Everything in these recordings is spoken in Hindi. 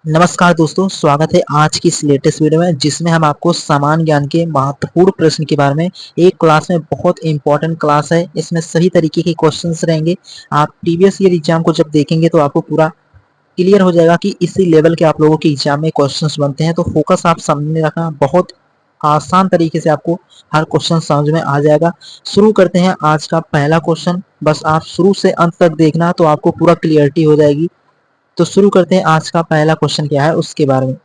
नमस्कार दोस्तों, स्वागत है आज की इस लेटेस्ट वीडियो में जिसमें हम आपको सामान्य ज्ञान के महत्वपूर्ण प्रश्न के बारे में एक क्लास में बहुत इंपॉर्टेंट क्लास है। इसमें सभी तरीके के क्वेश्चंस रहेंगे। आप प्रीवियस ईयर एग्जाम को जब देखेंगे तो आपको पूरा क्लियर हो जाएगा कि इसी लेवल के आप लोगों के एग्जाम में क्वेश्चंस बनते हैं। तो फोकस आप सामने रखना, बहुत आसान तरीके से आपको हर क्वेश्चन समझ में आ जाएगा। शुरू करते हैं आज का पहला क्वेश्चन। बस आप शुरू से अंत तक देखना तो आपको पूरा क्लियरिटी हो जाएगी। तो शुरू करते हैं आज का पहला क्वेश्चन क्या है उसके बारे में।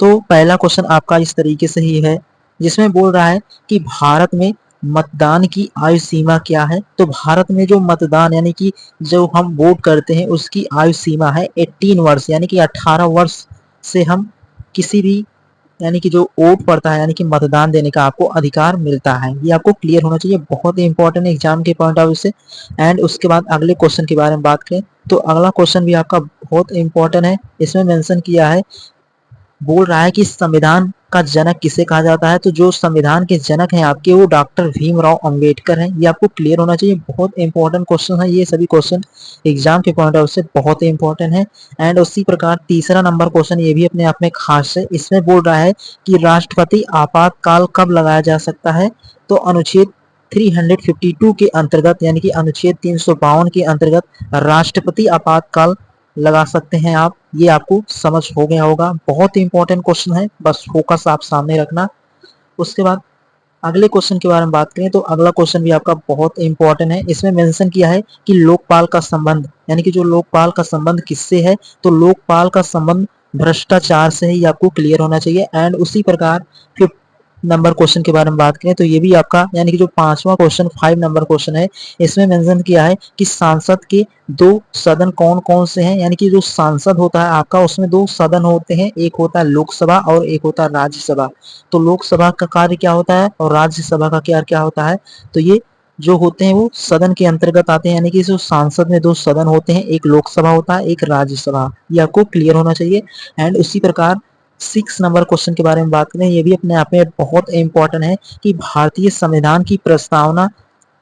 तो पहला क्वेश्चन आपका इस तरीके से ही है, जिसमें बोल रहा है कि भारत में मतदान की आयु सीमा क्या है। तो भारत में जो मतदान यानी कि जो हम वोट करते हैं उसकी आयु सीमा है 18 वर्ष, यानी कि 18 वर्ष से हम किसी भी यानी कि जो वोट पड़ता है यानी कि मतदान देने का आपको अधिकार मिलता है। ये आपको क्लियर होना चाहिए, बहुत ही इंपॉर्टेंट है एग्जाम के पॉइंट ऑफ व्यू से। एंड उसके बाद अगले क्वेश्चन के बारे में बात करें तो अगला क्वेश्चन भी आपका बहुत इंपॉर्टेंट है। इसमें मेंशन किया है, बोल रहा है कि संविधान का जनक किसे कहा जाता है। तो जो संविधान के जनक हैं आपके वो डॉक्टर भीमराव अंबेडकर हैं। ये आपको क्लियर होना चाहिए, बहुत इंपॉर्टेंट क्वेश्चन है। ये सभी क्वेश्चन एग्जाम के पॉइंट ऑफ व्यू से बहुत ही इंपॉर्टेंट है। एंड उसी प्रकार तीसरा नंबर क्वेश्चन ये भी अपने आप में खास है। इसमें बोल रहा है कि राष्ट्रपति आपातकाल कब लगाया जा सकता है। तो अनुच्छेद 352 के अंतर्गत यानी कि अनुच्छेद 352 के अंतर्गत राष्ट्रपति आपातकाल लगा सकते हैं आप। ये आपको समझ हो गया होगा, बहुत ही इंपॉर्टेंट क्वेश्चन है, बस फोकस आप सामने रखना। उसके बाद अगले क्वेश्चन के बारे में बात करें तो अगला क्वेश्चन भी आपका बहुत इंपॉर्टेंट है। इसमें मेंशन किया है कि लोकपाल का संबंध यानी कि जो लोकपाल का संबंध किससे है। तो लोकपाल का संबंध भ्रष्टाचार से है, ये आपको क्लियर होना चाहिए। एंड उसी प्रकार नंबर क्वेश्चन के बारे में बात करें तो ये भी आपका यानी कि जो पांचवा क्वेश्चन 5 नंबर क्वेश्चन है। इसमें मेंशन किया है कि सांसद के दो सदन कौन कौन से हैं। यानी कि जो सांसद होता है आपका उसमें दो सदन होते हैं, एक होता है लोकसभा और एक होता है राज्यसभा। तो लोकसभा का कार्य क्या होता है और राज्यसभा का कार्य क्या होता है। तो ये जो होते हैं वो सदन के अंतर्गत आते हैं, यानी कि जो सांसद में दो सदन होते हैं, एक लोकसभा होता है एक राज्यसभा। ये आपको क्लियर होना चाहिए। एंड उसी प्रकार 6 नंबर क्वेश्चन के बारे में बात करें, ये भी अपने आप में बहुत इंपॉर्टेंट है कि भारतीय संविधान की प्रस्तावना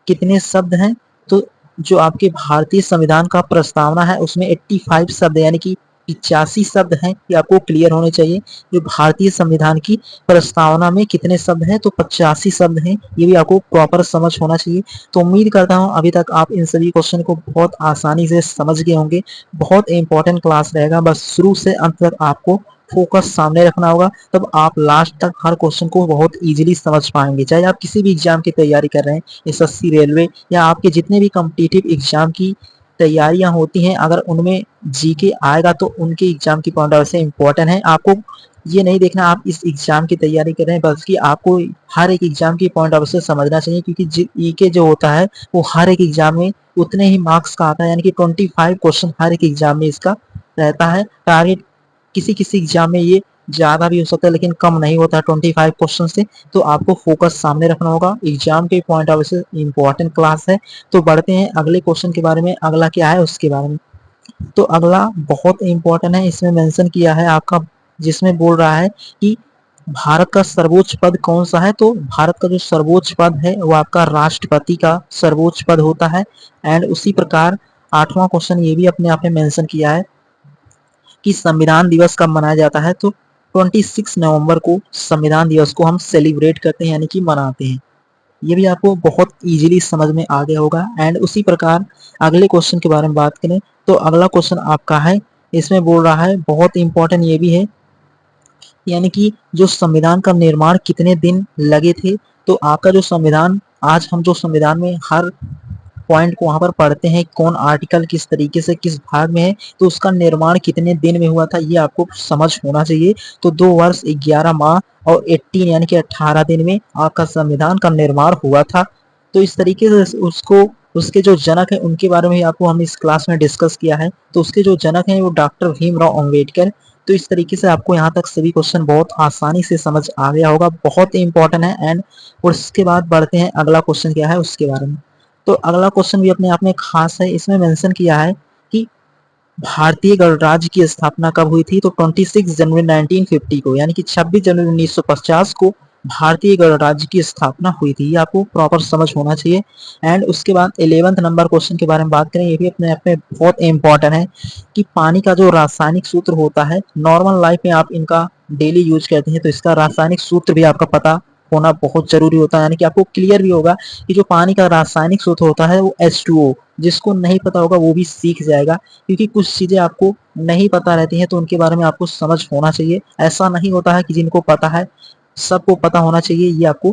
कितने शब्द हैं। तो जो आपके भारतीय संविधान का प्रस्तावना है उसमें 85 शब्द यानी कि 85 शब्द हैं, ये आपको क्लियर होने चाहिए। जो भारतीय संविधान की प्रस्तावना में कितने शब्द हैं तो 85 शब्द हैं, ये भी आपको प्रॉपर समझ होना चाहिए। तो उम्मीद करता हूँ अभी तक आप इन सभी क्वेश्चन को बहुत आसानी से समझ गए होंगे। बहुत इंपॉर्टेंट क्लास रहेगा, बस शुरू से अंत तक आपको फोकस सामने रखना होगा, तब आप लास्ट तक हर क्वेश्चन को बहुत इजीली समझ पाएंगे। चाहे आप किसी भी एग्जाम की तैयारी कर रहे हैं, एसएससी, रेलवे या आपके जितने भी कॉम्पिटिटिव एग्जाम की तैयारियां होती हैं, अगर उनमें जीके आएगा तो उनके एग्जाम की पॉइंट ऑफ व्यू से इंपॉर्टेंट है। आपको ये नहीं देखना आप इस एग्जाम की तैयारी कर रहे हैं, बल्कि आपको हर एक एग्जाम की पॉइंट ऑफ व्यू से समझना चाहिए, क्योंकि जीके जो होता है वो हर एक एग्जाम में उतने ही मार्क्स का आता है, यानी कि 25 क्वेश्चन हर एक एग्जाम में इसका रहता है टारगेट। किसी किसी एग्जाम में ये ज्यादा भी हो सकता है लेकिन कम नहीं होता 25 क्वेश्चन से। तो आपको फोकस सामने रखना होगा, एग्जाम के पॉइंट ऑफ व्यू से इंपॉर्टेंट क्लास है। तो बढ़ते हैं अगले क्वेश्चन के बारे में, अगला क्या है उसके बारे में। तो अगला बहुत इंपॉर्टेंट है, इसमें मेंशन किया है आपका, जिसमें बोल रहा है कि भारत का सर्वोच्च पद कौन सा है। तो भारत का जो सर्वोच्च पद है वो आपका राष्ट्रपति का सर्वोच्च पद होता है। एंड उसी प्रकार 8वां क्वेश्चन ये भी अपने आप में मेंशन किया है कि संविधान दिवस कब मनाया जाता है। तो 26 नवंबर को संविधान दिवस को हम सेलिब्रेट करते हैं यानी कि मनाते हैं। ये भी आपको बहुत इजीली समझ में आ गया होगा। एंड उसी प्रकार अगले क्वेश्चन के बारे में बात करें तो अगला क्वेश्चन आपका है, इसमें बोल रहा है बहुत इंपॉर्टेंट ये भी है, यानी कि जो संविधान का निर्माण कितने दिन लगे थे। तो आपका जो संविधान, आज हम जो संविधान में हर पॉइंट को वहां पर पढ़ते हैं, कौन आर्टिकल किस तरीके से किस भाग में है, तो उसका निर्माण कितने दिन में हुआ था ये आपको समझ होना चाहिए। तो 2 वर्ष 11 माह और 18 यानी कि 18 दिन में आपका संविधान का निर्माण हुआ था। तो इस तरीके से उसको उसके जो जनक है उनके बारे में आपको हम इस क्लास में डिस्कस किया है। तो उसके जो जनक है वो डॉक्टर भीमराव अंबेडकर। तो इस तरीके से आपको यहाँ तक सभी क्वेश्चन बहुत आसानी से समझ आ गया होगा, बहुत ही इंपॉर्टेंट है। एंड उसके बाद बढ़ते हैं अगला क्वेश्चन क्या है उसके बारे में। तो अगला क्वेश्चन भी अपने आप में खास है, इसमें मेंशन किया है कि भारतीय गणराज्य की स्थापना कब हुई थी। तो 26 जनवरी 1950 को, यानी कि 26 जनवरी 1950 को भारतीय गणराज्य की स्थापना हुई थी, ये आपको प्रॉपर समझ होना चाहिए। एंड उसके बाद 11th नंबर क्वेश्चन के बारे में बात करें, ये भी अपने आप में बहुत इंपॉर्टेंट है कि पानी का जो रासायनिक सूत्र होता है, नॉर्मल लाइफ में आप इनका डेली यूज करते हैं तो इसका रासायनिक सूत्र भी आपका पता होना बहुत जरूरी होता है, यानी कि आपको क्लियर भी होगा कि जो पानी का रासायनिक सूत्र होता है वो H2O, जिसको नहीं पता होगा वो भी सीख जाएगा, क्योंकि कुछ चीजें आपको नहीं पता रहती हैं तो उनके बारे में आपको समझ होना चाहिए। ऐसा नहीं होता है कि जिनको पता है सबको पता होना चाहिए, ये आपको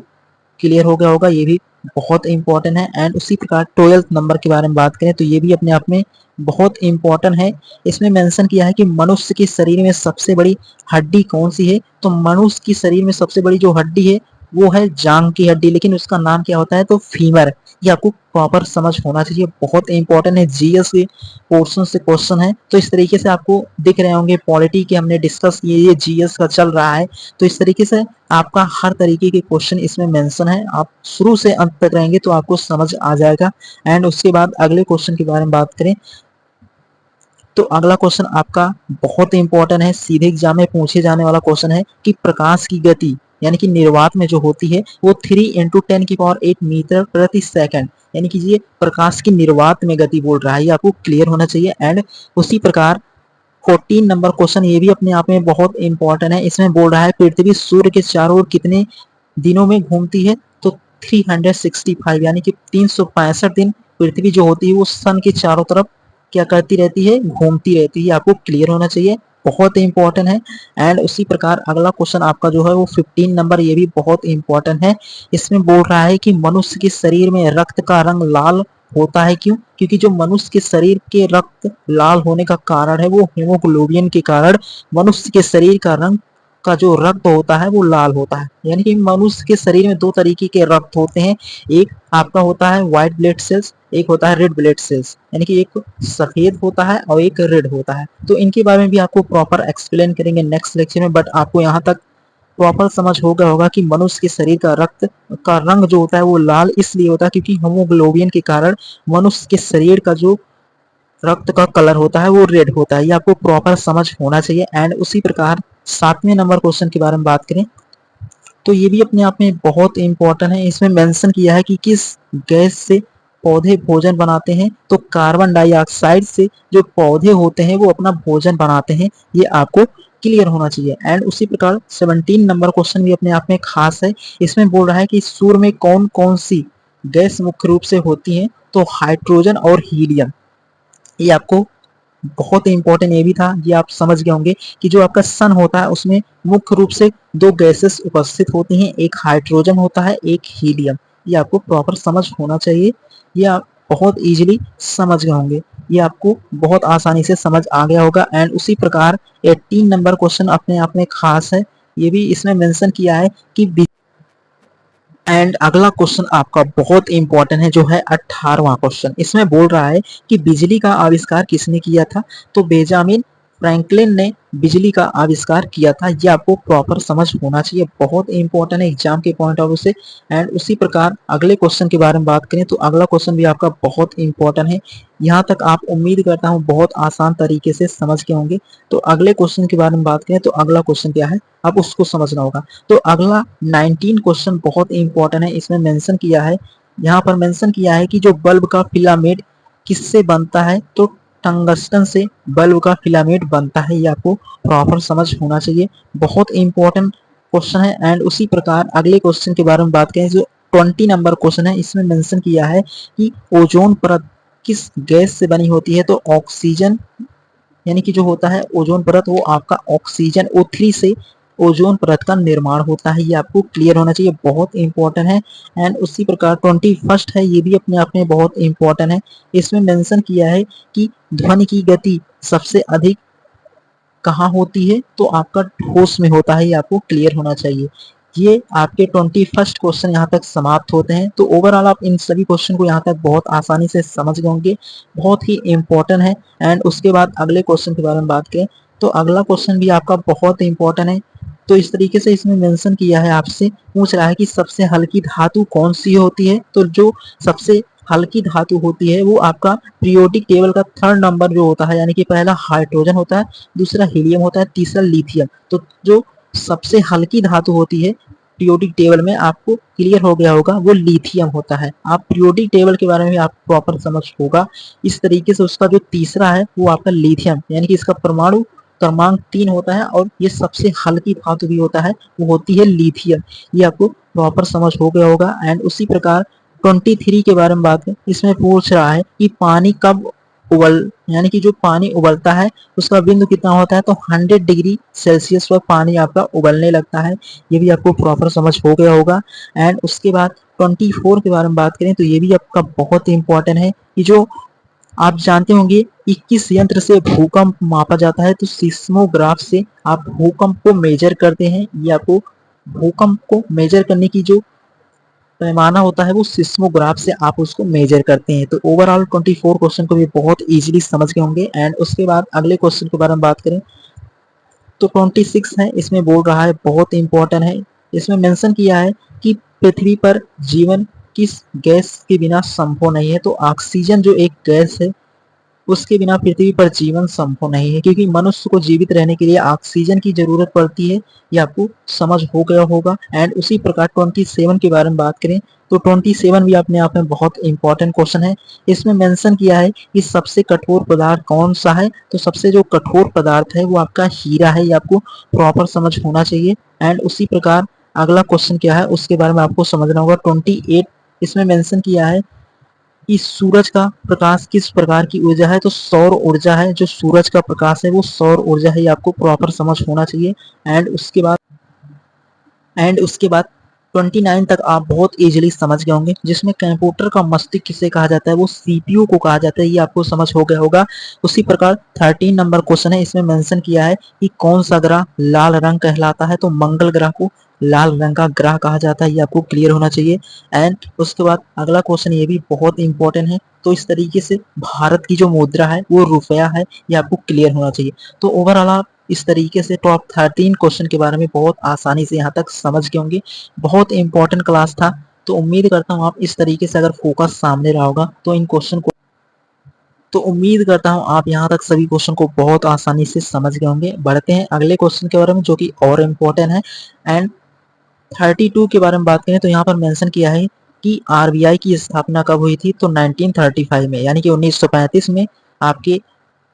क्लियर हो गया होगा, ये भी बहुत इंपॉर्टेंट है। एंड उसी प्रकार 12th नंबर के बारे में बात करें तो ये भी अपने आप में बहुत इंपॉर्टेंट है। इसमें मेंशन किया है कि मनुष्य के शरीर में सबसे बड़ी हड्डी कौन सी है, तो मनुष्य की शरीर में सबसे बड़ी जो हड्डी है वो है जांग की हड्डी, लेकिन उसका नाम क्या होता है, तो फीमर। ये आपको प्रॉपर समझ होना चाहिए, बहुत इंपॉर्टेंट है, जीएस के पोर्शन से क्वेश्चन है। तो इस तरीके से आपको दिख रहे होंगे पॉलिटी के हमने डिस्कस किए, ये जीएस का चल रहा है, तो इस तरीके से आपका हर तरीके के क्वेश्चन इसमें मेंशन है। आप शुरू से अंत तक रहेंगे तो आपको समझ आ जाएगा। एंड उसके बाद अगले क्वेश्चन के बारे में बात करें तो अगला क्वेश्चन आपका बहुत इंपॉर्टेंट है, सीधे एग्जाम में पूछे जाने वाला क्वेश्चन है कि प्रकाश की गति यानी कि निर्वात में जो होती है वो 3 × 10⁸ मीटर प्रति सेकंड, यानी कि ये प्रकाश की निर्वात में गति बोल रहा है, ये आपको क्लियर होना चाहिए। एंड उसी प्रकार 14 नंबर क्वेश्चन, ये भी अपने आप में बहुत इंपॉर्टेंट है। इसमें बोल रहा है पृथ्वी सूर्य के चारों ओर कितने दिनों में घूमती है, तो 365 यानी कि 365 दिन पृथ्वी जो होती है वो सन के चारों तरफ क्या करती रहती है, घूमती रहती है, आपको क्लियर होना चाहिए, बहुत इंपॉर्टेंट है। एंड उसी प्रकार अगला क्वेश्चन आपका जो है वो 15 नंबर, ये भी बहुत इंपॉर्टेंट है। इसमें बोल रहा है कि मनुष्य के शरीर में रक्त का रंग लाल होता है, क्यों, क्योंकि जो मनुष्य के शरीर के रक्त लाल होने का कारण है वो हीमोग्लोबिन के कारण मनुष्य के शरीर का रंग का जो रक्त होता है वो लाल होता है। यानी कि मनुष्य के शरीर में दो तरीके के रक्त होते हैं, एक आपका होता है व्हाइट ब्लड सेल्स, एक होता है रेड ब्लड सेल्स, यानी कि एक सफेद होता है और एक रेड होता है। तो इनके बारे में भी आपको प्रॉपर एक्सप्लेन करेंगे नेक्स्ट लेक्चर में, बट आपको यहाँ तक प्रॉपर समझ हो गया होगा कि मनुष्य के शरीर का रक्त का रंग जो होता है वो लाल इसलिए होता है क्योंकि हीमोग्लोबिन के कारण मनुष्य के शरीर का जो रक्त का कलर होता है वो रेड होता है, ये आपको प्रॉपर समझ होना चाहिए। एंड उसी प्रकार 7वें नंबर क्वेश्चन के बारे में बात करें तो ये भी अपने आप में बहुत इंपॉर्टेंट है। इसमें मेंशन किया है कि किस गैस से पौधे भोजन बनाते हैं, तो कार्बन डाइऑक्साइड से जो पौधे होते हैं वो अपना भोजन बनाते हैं, ये आपको क्लियर होना चाहिए। एंड उसी प्रकार 17 नंबर क्वेश्चन भी अपने आप में खास है। इसमें बोल रहा है कि सूर्य में कौन कौन सी गैस मुख्य रूप से होती है, तो हाइड्रोजन और हीलियम, ये आपको बहुत इंपॉर्टेंट ये भी था, ये आप समझ गए होंगे कि जो आपका सन होता है उसमें मुख्य रूप से दो गैसेस उपस्थित होती हैं, एक हाइड्रोजन होता है एक हीलियम, ये आपको प्रॉपर समझ होना चाहिए, ये आप बहुत इजीली समझ गए होंगे, ये आपको बहुत आसानी से समझ आ गया होगा। एंड उसी प्रकार 18 नंबर क्वेश्चन अपने आप में खास है, ये भी इसमें मेंशन किया है कि एंड अगला क्वेश्चन आपका बहुत इंपॉर्टेंट है जो है 18वां क्वेश्चन। इसमें बोल रहा है कि बिजली का आविष्कार किसने किया था, तो बेंजामिन फ्रैंकलिन ने बिजली का आविष्कार किया था, ये आपको प्रॉपर समझ होना चाहिए, बहुत इंपॉर्टेंट है एग्जाम के पॉइंट ऑफ व्यू से। एंड उसी प्रकार अगले क्वेश्चन के बारे में बात करें तो अगला क्वेश्चन भी आपका बहुत इंपॉर्टेंट है, यहाँ तक आप उम्मीद करता हूँ बहुत आसान तरीके से समझ के होंगे। तो अगले क्वेश्चन के बारे में बात करें तो अगला क्वेश्चन क्या है, अब उसको समझना होगा। तो अगला 19 क्वेश्चन बहुत इंपॉर्टेंट है, इसमें मेंशन किया है, यहाँ पर मेंशन किया है कि जो बल्ब का फिलामेंट किससे बनता है, तो टंगस्टन से बल्ब का फिलामेंट बनता है, ये आपको प्रॉपर समझ होना चाहिए, बहुत इंपॉर्टेंट क्वेश्चन है। एंड उसी प्रकार अगले क्वेश्चन के बारे में बात करें जो 20 नंबर क्वेश्चन है, इसमें मेंशन किया है कि ओजोन परत किस गैस से बनी होती है, तो ऑक्सीजन, यानी कि जो होता है ओजोन परत वो आपका ऑक्सीजन O3 से ओजोन परत का निर्माण होता है, ये आपको क्लियर होना चाहिए, बहुत इंपॉर्टेंट है। एंड उसी प्रकार 21 है, ये भी अपने आप में बहुत इंपॉर्टेंट है। इसमें मेंशन किया है कि ध्वनि की गति सबसे अधिक कहाँ होती है, तो आपका ठोस में होता है, ये आपको क्लियर होना चाहिए। ये आपके 21 क्वेश्चन यहाँ तक समाप्त होते हैं। तो ओवरऑल आप इन सभी क्वेश्चन को यहाँ तक बहुत आसानी से समझ गए होंगे, बहुत ही इंपॉर्टेंट है। एंड उसके बाद अगले क्वेश्चन के बारे में बात करें तो अगला क्वेश्चन भी आपका बहुत इंपॉर्टेंट है। तो इस तरीके से इसमें मेंशन किया है, आपसे पूछ रहा है कि सबसे हल्की धातु कौन सी होती है, तो जो सबसे हल्की धातु होती है वो आपका पीरियोडिक टेबल का 3rd नंबर जो होता है, यानी कि पहला हाइड्रोजन होता है, दूसरा हीलियम होता है, तीसरा लिथियम। तो जो सबसे हल्की धातु होती है पीरियोडिक टेबल में आपको क्लियर हो गया होगा वो लिथियम होता है। आप पीरियोडिक टेबल के बारे में आप प्रॉपर समझ होगा। इस तरीके से उसका जो तीसरा है वो आपका लिथियम, यानी कि इसका परमाणु क्रमांक 3 होता है और ये सबसे हल्की धातु भी होता है, वो होती है लिथियम। ये आपको प्रॉपर समझ हो गया होगा। एंड उसी प्रकार 23 के बारे में बात करें, इसमें पूछ रहा है कि पानी कब उबल, यानी कि जो पानी उबलता है उसका बिंदु कितना होता है, तो 100 डिग्री सेल्सियस पर पानी आपका उबलने लगता है। ये भी आपको प्रॉपर समझ हो गया होगा। एंड उसके बाद 24 के बारे में बात करें तो ये भी आपका बहुत इंपॉर्टेंट है कि जो आप जानते होंगे 21 यंत्र से भूकंप मापा जाता है, तो सिस्मोग्राफ से आप भूकंप को मेजर करते हैं। ये आपको भूकंप को मेजर करने की जो पैमाना होता है वो सिस्मोग्राफ से आप उसको मेजर करते हैं। तो ओवरऑल 24 क्वेश्चन को भी बहुत इजीली समझ गए होंगे। एंड उसके बाद अगले क्वेश्चन के बारे में बात करें तो 26 है, इसमें बोल रहा है बहुत इंपॉर्टेंट है। इसमें मेंशन किया है कि पृथ्वी पर जीवन किस गैस के बिना संभव नहीं है, तो ऑक्सीजन जो एक गैस है उसके बिना पृथ्वी पर जीवन संभव नहीं है, क्योंकि मनुष्य को जीवित रहने के लिए ऑक्सीजन की जरूरत पड़ती है। ये आपको समझ हो गया होगा। एंड उसी प्रकार 27 के बारे में बात करें तो 27 भी अपने आप में बहुत इंपॉर्टेंट क्वेश्चन है। इसमें मेंशन किया है कि सबसे कठोर पदार्थ कौन सा है, तो सबसे जो कठोर पदार्थ है वो आपका हीरा है। ये आपको प्रॉपर समझ होना चाहिए। एंड उसी प्रकार अगला क्वेश्चन क्या है उसके बारे में आपको समझना होगा। 28 इसमें मेंशन किया है कि सूरज का प्रकाश किस प्रकार की ऊर्जा है, तो सौर ऊर्जा है। जो सूरज का प्रकाश है वो सौर ऊर्जा है, ये आपको प्रॉपर समझ होना चाहिए। एंड उसके बाद 29 तक आप बहुत इजीली समझ गए होंगे। जिसमें कंप्यूटर का मस्तिष्क किसे कहा जाता है, वो सीपीयू को कहा जाता है। ये आपको समझ हो गया होगा। उसी प्रकार 13 नंबर क्वेश्चन है, इसमें मेंशन किया है कि कौन सा ग्रह लाल रंग कहलाता है, तो मंगल ग्रह को लाल रंग का ग्रह कहा जाता है। ये आपको क्लियर होना चाहिए। एंड उसके बाद अगला क्वेश्चन ये भी बहुत इंपॉर्टेंट है। तो इस तरीके से भारत की जो मुद्रा है वो रुपया है, ये आपको क्लियर होना चाहिए। तो ओवरऑल आप इस तरीके से टॉप 13 क्वेश्चन के बारे में बहुत आसानी से यहाँ तक समझ गए होंगे। बहुत इंपॉर्टेंट क्लास था। तो उम्मीद करता हूँ आप इस तरीके से अगर फोकस सामने रहा होगा तो इन क्वेश्चन को, तो उम्मीद करता हूँ आप यहाँ तक सभी क्वेश्चन को बहुत आसानी से समझ गए होंगे। बढ़ते हैं अगले क्वेश्चन के बारे में जो कि और इम्पोर्टेंट है। एंड 32 के बारे में बात करें तो यहाँ पर मेंशन किया है कि आरबीआई की स्थापना कब हुई थी, तो 1935 में, यानी कि 1935 में आपके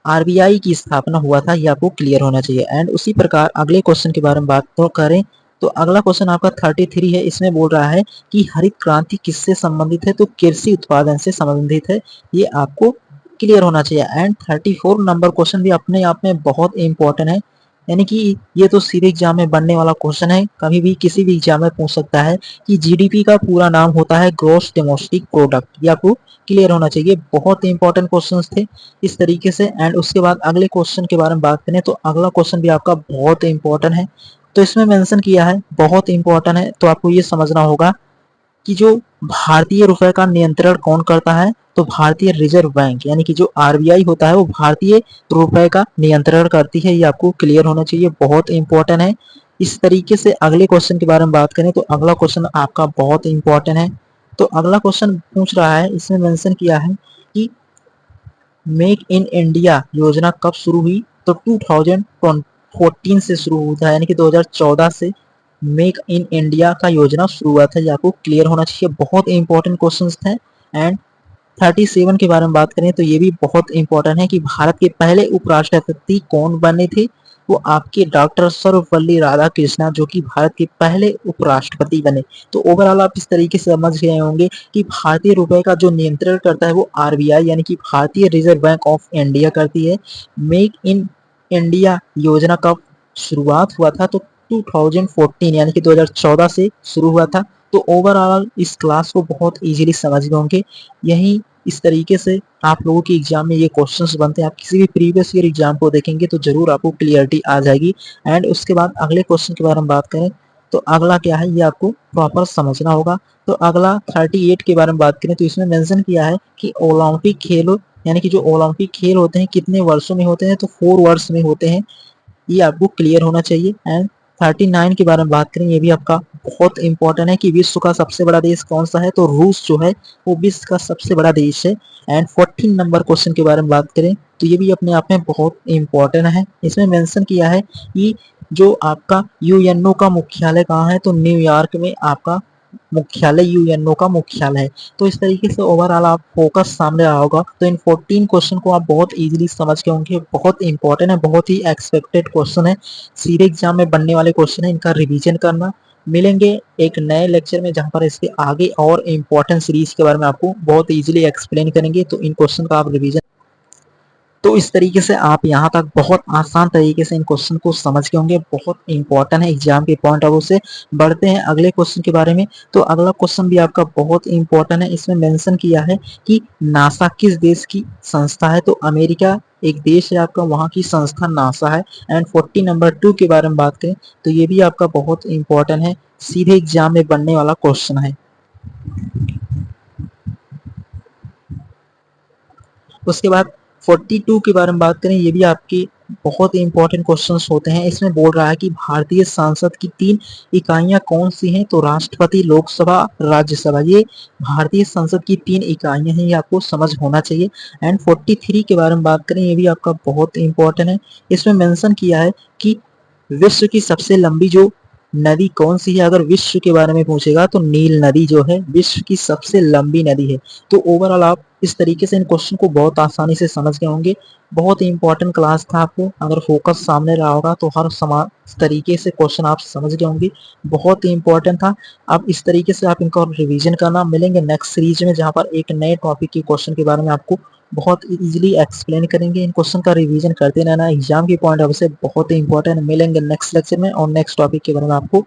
आरबीआई की स्थापना हुआ था। ये आपको क्लियर होना चाहिए। एंड उसी प्रकार अगले क्वेश्चन के बारे में बात तो करें तो अगला क्वेश्चन आपका 33 है। इसमें बोल रहा है कि हरित क्रांति किससे संबंधित है, तो कृषि उत्पादन से संबंधित है। ये आपको क्लियर होना चाहिए। एंड 34 नंबर क्वेश्चन भी अपने आप में बहुत इंपॉर्टेंट है, यानी कि ये तो सीधे एग्जाम में बनने वाला क्वेश्चन है। कभी भी किसी भी एग्जाम में पूछ सकता है कि जीडीपी का पूरा नाम होता है ग्रॉस डोमेस्टिक प्रोडक्ट। ये आपको क्लियर होना चाहिए। बहुत इंपॉर्टेंट क्वेश्चंस थे इस तरीके से। एंड उसके बाद अगले क्वेश्चन के बारे में बात करें तो अगला क्वेश्चन भी आपका बहुत इंपॉर्टेंट है। तो इसमें मेंशन किया है, बहुत इंपॉर्टेंट है, तो आपको ये समझना होगा कि जो भारतीय रुपए का नियंत्रण कौन करता है, तो भारतीय रिजर्व बैंक, यानी कि जो आरबीआई होता है वो भारतीय रुपए का नियंत्रण करती है। ये आपको क्लियर होना चाहिए। बहुत इंपॉर्टेंट है। इस तरीके से अगले क्वेश्चन के बारे में बात करें तो अगला क्वेश्चन आपका बहुत इंपॉर्टेंट है। तो अगला क्वेश्चन पूछ रहा है, इसमें मेंशन किया है कि मेक इन इंडिया योजना कब शुरू हुई, तो 2014 से शुरू हुआ था, यानी कि 2014 से मेक इन इंडिया का योजना शुरू हुआ था। ये आपको क्लियर होना चाहिए। बहुत इंपॉर्टेंट क्वेश्चंस थे। एंड 37 के बारे में बात करें तो ये भी बहुत इंपॉर्टेंट है कि भारत के पहले उपराष्ट्रपति कौन बने थे, वो आपके डॉक्टर सर्वपल्ली राधाकृष्णन, जो कि भारत के पहले उपराष्ट्रपति बने। तो ओवरऑल आप इस तरीके से समझ गए होंगे कि भारतीय रुपए का जो नियंत्रण करता है वो आरबीआई, यानी कि भारतीय रिजर्व बैंक ऑफ इंडिया करती है। मेक इन इंडिया योजना का शुरुआत हुआ था तो 2014, यानी कि 2014 से शुरू हुआ था। तो ओवरऑल इस क्लास को बहुत इजीली समझ गए होंगे। यही इस तरीके से आप लोगों के एग्जाम में ये क्वेश्चंस बनते हैं। आप किसी भी प्रीवियस ईयर एग्जाम को देखेंगे तो जरूर आपको क्लियरिटी आ जाएगी। एंड उसके बाद अगले क्वेश्चन के बारे में बात करें तो अगला क्या है ये आपको प्रॉपर समझना होगा। तो अगला 38 के बारे में बात करें तो इसमें मेंशन किया है कि ओलंपिक खेल, यानी कि जो ओलंपिक खेल होते हैं कितने वर्षों में होते हैं, तो 4 वर्ष में होते हैं। ये आपको क्लियर होना चाहिए। एंड 39 के बारे में बात करें, ये भी आपका बहुत इंपॉर्टेंट है कि विश्व का सबसे बड़ा देश कौन सा है, तो रूस जो है वो विश्व का सबसे बड़ा देश है। एंड 14 नंबर क्वेश्चन के बारे में बात करें तो ये भी अपने आप में बहुत इंपॉर्टेंट है। इसमें मेंशन किया है कि जो आपका यूएनओ का मुख्यालय कहाँ है, तो न्यूयॉर्क में आपका मुख्यालय यूएनओ का मुख्यालय है। तो इस तरीके से ओवरऑल आप फोकस सामने रहा होगा। तो इन 14 क्वेश्चन को आप बहुत इजीली समझ के होंगे। बहुत इंपॉर्टेंट है, बहुत ही एक्सपेक्टेड क्वेश्चन है, सीधे एग्जाम में बनने वाले क्वेश्चन है। इनका रिवीजन करना। मिलेंगे एक नए लेक्चर में जहां पर इसके आगे और इम्पोर्टेंट सीरीज के बारे में आपको बहुत इजीली एक्सप्लेन करेंगे। तो इन क्वेश्चन का आप रिवीजन, तो इस तरीके से आप यहाँ तक बहुत आसान तरीके से इन क्वेश्चन को समझ के होंगे। बहुत इंपॉर्टेंट है एग्जाम के पॉइंट ऑफ व्यू से। बढ़ते हैं अगले क्वेश्चन के बारे में। तो अगला क्वेश्चन भी आपका बहुत इंपॉर्टेंट है। इसमें मेंशन किया है कि नासा किस देश की संस्था है, तो अमेरिका एक देश है आपका, वहां की संस्था नासा है। एंड 40 नंबर 2 के बारे में बात करें तो ये भी आपका बहुत इंपॉर्टेंट है, सीधे एग्जाम में बनने वाला क्वेश्चन है। उसके बाद 42 के बारे में बात करें, ये भी आपके बहुत इंपॉर्टेंट क्वेश्चंस होते हैं। इसमें बोल रहा है कि भारतीय संसद की 3 इकाइयां कौन सी हैं, तो राष्ट्रपति, लोकसभा, राज्यसभा। ये भारतीय संसद की 3 इकाइयां हैं, ये आपको समझ होना चाहिए। एंड 43 के बारे में बात करें, ये भी आपका बहुत इंपॉर्टेंट है। इसमें मेंशन किया है कि विश्व की सबसे लंबी जो नदी कौन सी है। अगर विश्व के बारे में पूछेगा तो नील नदी जो है विश्व की सबसे लंबी नदी है। तो ओवरऑल आप इस तरीके से इन क्वेश्चन को बहुत आसानी से समझ गए होंगे। बहुत ही इंपॉर्टेंट क्लास था, आपको अगर फोकस सामने रहा होगा तो हर समान तरीके से क्वेश्चन आप समझ गए होंगे। बहुत ही इंपॉर्टेंट था। अब इस तरीके से आप इनका रिवीजन करना। मिलेंगे नेक्स्ट सीरीज में जहां पर एक नए टॉपिक के क्वेश्चन के बारे में आपको बहुत इजीली एक्सप्लेन करेंगे। इन क्वेश्चन का रिवीजन करते रहना, एग्जाम की पॉइंट ऑफ से बहुत ही इंपॉर्टेंट। मिलेंगे नेक्स्ट लेक्चर में और नेक्स्ट टॉपिक के बारे में आपको